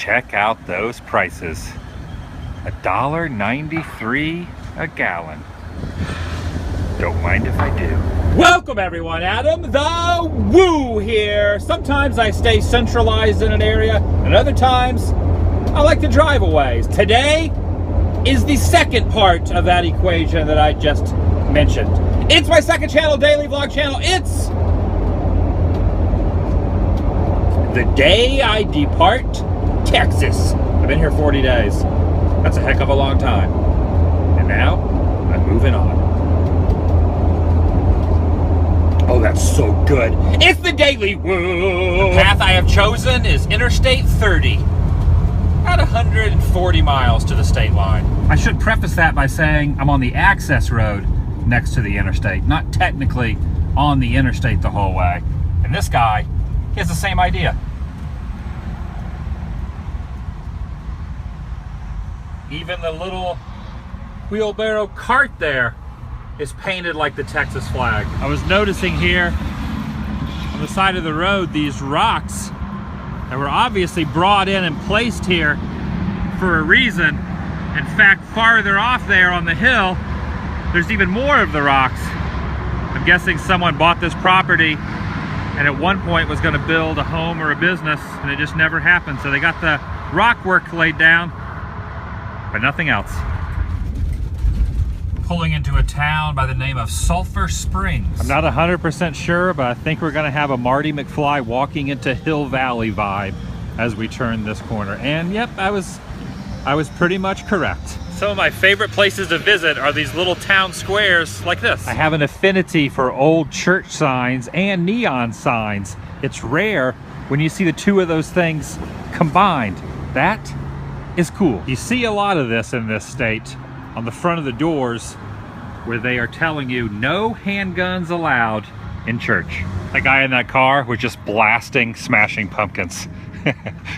check out those prices. $1.93 a gallon. Don't mind if I do. Welcome everyone, Adam the Woo here. Sometimes I stay centralized in an area, and other times I like to drive away. Today is the second part of that equation that I just mentioned. It's my second channel, daily vlog channel. It's the day I depart Texas. I've been here 40 days. That's a heck of a long time. And now I'm moving on. Oh, that's so good. It's the Daily Woo. The path I have chosen is Interstate 30. At 140 miles to the state line. I should preface that by saying I'm on the access road next to the interstate, not technically on the interstate the whole way. And this guy, he has the same idea. Even the little wheelbarrow cart there is painted like the Texas flag. I was noticing here on the side of the road these rocks that were obviously brought in and placed here for a reason. In fact, farther off there on the hill, there's even more of the rocks. I'm guessing someone bought this property and at one point was going to build a home or a business, and it just never happened. So they got the rock work laid down, but nothing else. Pulling into a town by the name of Sulphur Springs. I'm not 100% sure, but I think we're gonna have a Marty McFly walking into Hill Valley vibe as we turn this corner. And yep, I was pretty much correct. Some of my favorite places to visit are these little town squares like this. I have an affinity for old church signs and neon signs. It's rare when you see the two of those things combined. That is cool. You see a lot of this in this state. On the front of the doors where they are telling you no handguns allowed in church. That guy in that car was just blasting Smashing Pumpkins.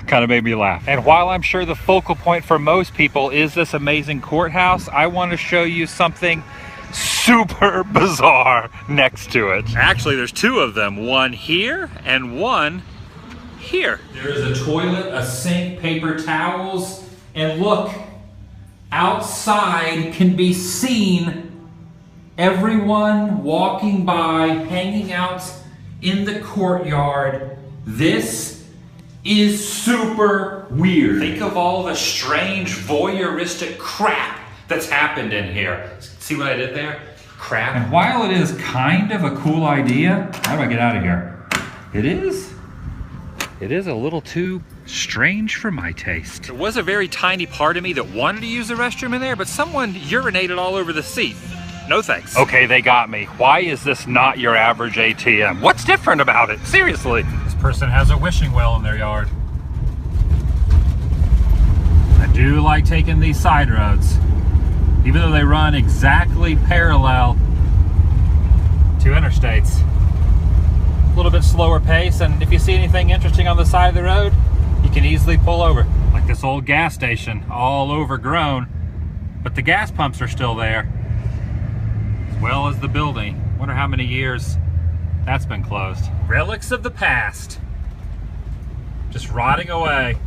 Kind of made me laugh. And while I'm sure the focal point for most people is this amazing courthouse, I want to show you something super bizarre next to it. Actually, there's two of them, one here and one here. There is a toilet, a sink, paper towels, and look, outside can be seen everyone walking by, hanging out in the courtyard. This is super weird. Think of all the strange voyeuristic crap that's happened in here. See what I did there? Crap. And while it is kind of a cool idea, how do I get out of here? It is a little too strange for my taste. There was a very tiny part of me that wanted to use the restroom in there, but someone urinated all over the seat. No thanks. Okay, they got me. Why is this not your average ATM? What's different about it? Seriously. This person has a wishing well in their yard. I do like taking these side roads, even though they run exactly parallel to interstates. A little bit slower pace, and if you see anything interesting on the side of the road, you can easily pull over. Like this old gas station, all overgrown, but the gas pumps are still there, as well as the building. Wonder how many years that's been closed. Relics of the past, just rotting away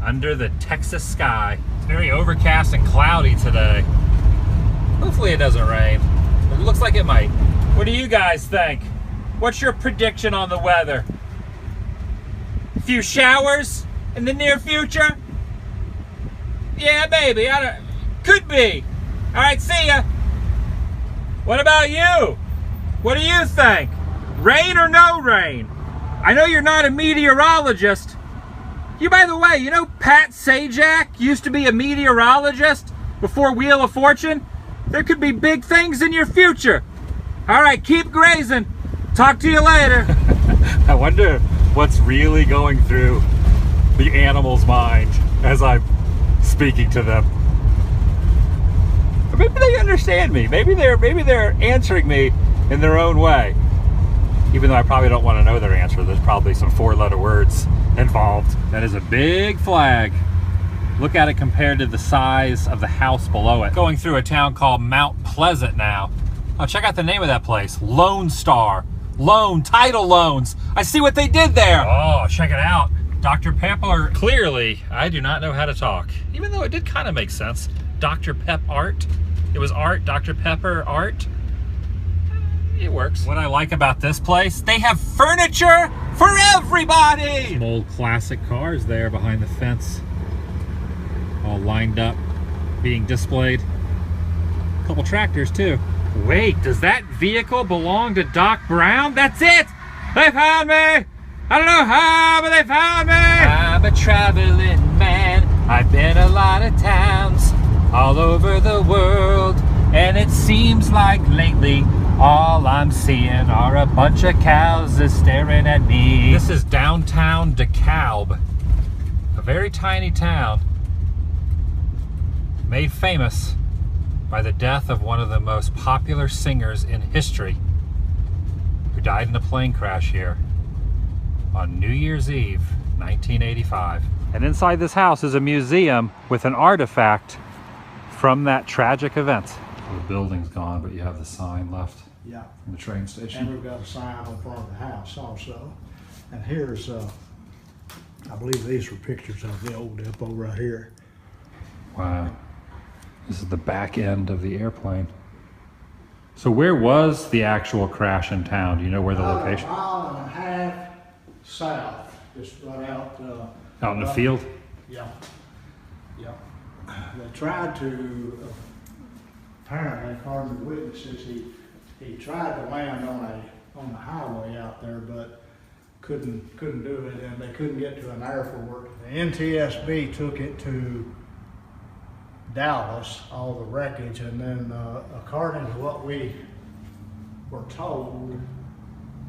under the Texas sky. It's very overcast and cloudy today. Hopefully it doesn't rain. It looks like it might. What do you guys think? What's your prediction on the weather? A few showers in the near future? Yeah, maybe. Could be. All right, see ya. What about you? What do you think? Rain or no rain? I know you're not a meteorologist. By the way, you know Pat Sajak used to be a meteorologist before Wheel of Fortune? There could be big things in your future. All right, keep grazing. Talk to you later. I wonder what's really going through the animal's mind as I'm speaking to them. Or maybe they understand me. Maybe they're answering me in their own way. Even though I probably don't want to know their answer. There's probably some 4-letter words involved. That is a big flag. Look at it compared to the size of the house below it. Going through a town called Mount Pleasant now. Oh, check out the name of that place. Lone Star. Title loans. I see what they did there. Oh, check it out. Dr. Pepper, clearly, I do not know how to talk, even though it did kind of make sense. Dr. Pep art. It was art, Dr. Pepper art. It works. What I like about this place, they have furniture for everybody! Some old classic cars there behind the fence, all lined up, being displayed. A couple tractors too. Wait, does that vehicle belong to Doc Brown? That's it! They found me! I don't know how, but they found me! I'm a traveling man. I've been a lot of towns all over the world, and it seems like lately all I'm seeing are a bunch of cows staring at me. This is downtown DeKalb, a very tiny town made famous by the death of one of the most popular singers in history, who died in a plane crash here on New Year's Eve, 1985. And inside this house is a museum with an artifact from that tragic event. The building's gone, but you have the sign left. Yeah. From the train station. And we've got a sign in front of the house also. And here's, I believe these were pictures of the old depot right here. Wow. This is the back end of the airplane. So where was the actual crash in town? Do you know where the location? A mile and a half south, just right out. Out in the field? Yeah. Yeah. They tried to, apparently, according to witnesses, he tried to land on the highway out there, but couldn't do it, and they couldn't get to an airport. The NTSB took it to Dallas, all the wreckage, and then according to what we were told,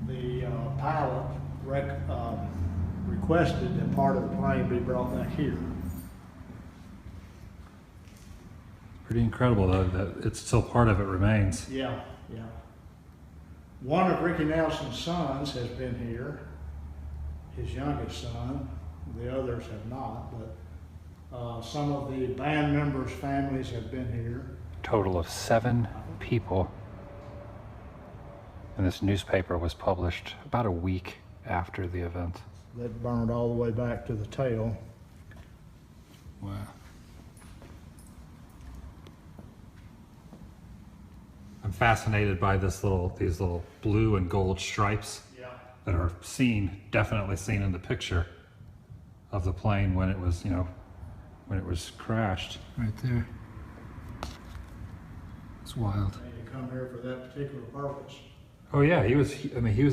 the pilot requested that part of the plane be brought back here. Pretty incredible though that it's still part of it remains. Yeah, yeah. One of Ricky Nelson's sons has been here, his youngest son. The others have not, but some of the band members' families have been here. Total of 7 people. And this newspaper was published about a week after the event. That burned all the way back to the tail. Wow. I'm fascinated by these little blue and gold stripes that are definitely seen in the picture of the plane when it was, when it was crashed. Right there. It's wild. And you come here for that particular purpose. Oh yeah, he was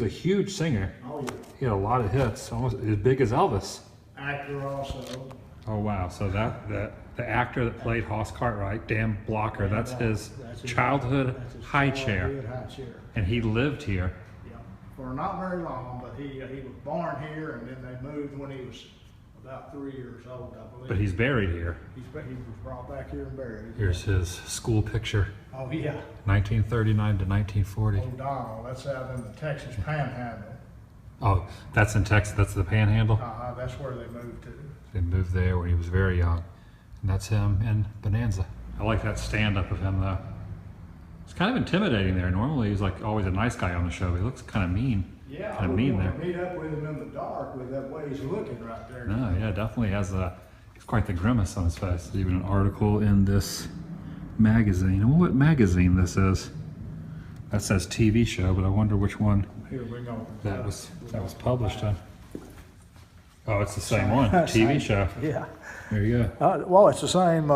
a huge singer. Oh yeah. He had a lot of hits, almost as big as Elvis. Actor also. Oh wow, so the actor that played Hoss Cartwright, Dan Blocker, that's his childhood high chair. And he lived here. Yeah, for not very long, but he was born here, and then they moved when he was about 3 years old, I believe. But he's buried here. He was brought back here and buried. Here's his school picture. Oh yeah. 1939 to 1940. O'Donnell, that's out in the Texas Panhandle. Oh, that's in Texas, that's the Panhandle? That's where they moved to. They moved there when he was very young. And that's him in Bonanza. I like that stand-up of him though. It's kind of intimidating there. Normally he's like always a nice guy on the show. He looks kind of mean. Yeah, kind of mean there. Meet up with him in the dark with that way he's looking right there. No, yeah, definitely has he's quite the grimace on his face. There's even an article in this magazine. I wonder what magazine this is. That says TV show, but I wonder which one Here we go. that was published on. Oh, it's the same one. TV show. Yeah. There you go. Well, it's the same.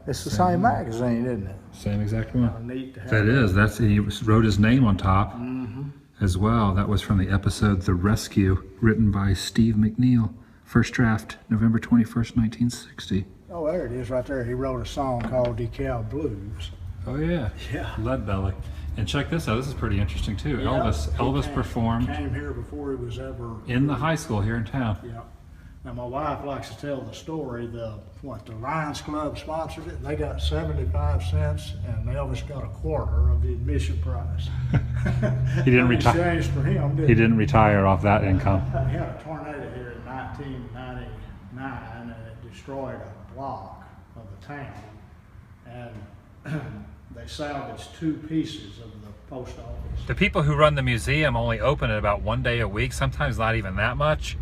It's the same magazine, isn't it? Same exact one. Neat to have. That is. That's he wrote his name on top as well. That was from the episode "The Rescue," written by Steve McNeil. First draft, November 21st, 1960. Oh, there it is, right there. He wrote a song called "DeKalb Blues." Oh yeah. Yeah. Leadbelly. And check this out. This is pretty interesting too. Yeah, Elvis performed Came here before he was ever in the high school here in town. Yeah. Now my wife likes to tell the story. The Lions Club sponsored it. They got 75 cents, and Elvis got a quarter of the admission price. He didn't retire. Changed for him. He didn't retire off that income. We had a tornado here in 1999, and it destroyed a block of the town. And they salvaged 2 pieces of the post office. The people who run the museum only open it about 1 day a week, sometimes not even that much.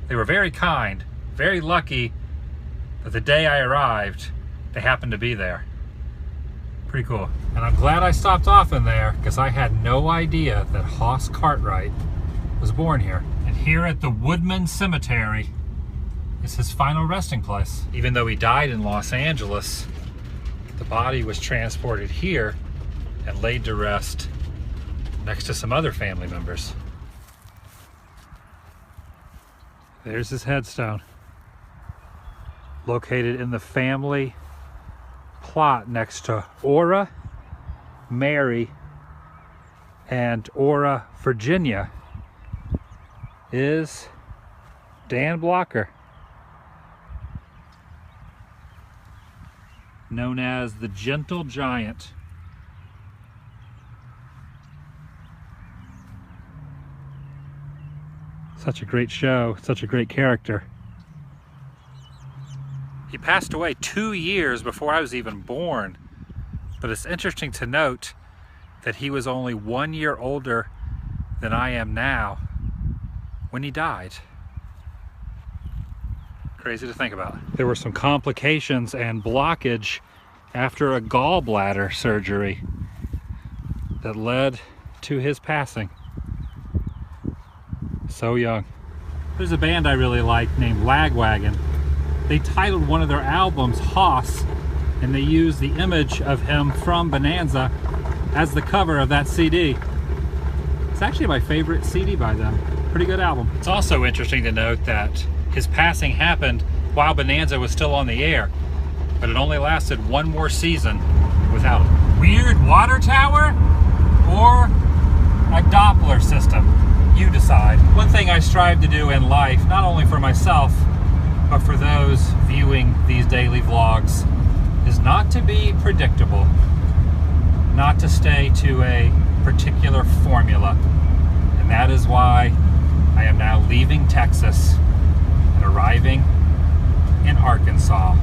They were very kind very lucky that the day I arrived, they happened to be there. Pretty cool. And I'm glad I stopped off in there because I had no idea that Hoss Cartwright was born here. And here at the Woodman Cemetery is his final resting place. Even though he died in Los Angeles, the body was transported here and laid to rest next to some other family members. There's his headstone, located in the family plot next to Ora, Mary, and Ora, Virginia, is Dan Blocker, known as the Gentle Giant. Such a great show, such a great character. He passed away 2 years before I was even born, but it's interesting to note that he was only 1 year older than I am now when he died. Crazy to think about. There were some complications and blockage after a gallbladder surgery that led to his passing. So young. There's a band I really like named Lagwagon. They titled one of their albums Hoss, and they used the image of him from Bonanza as the cover of that CD. It's actually my favorite CD by them. Pretty good album. It's also interesting to note that his passing happened while Bonanza was still on the air, but it only lasted 1 more season without it. Weird water tower or a Doppler system? You decide. One thing I strive to do in life, not only for myself, but for those viewing these daily vlogs, is not to be predictable, not to stay to a particular formula. And that is why I am now leaving Texas and arriving in Arkansas.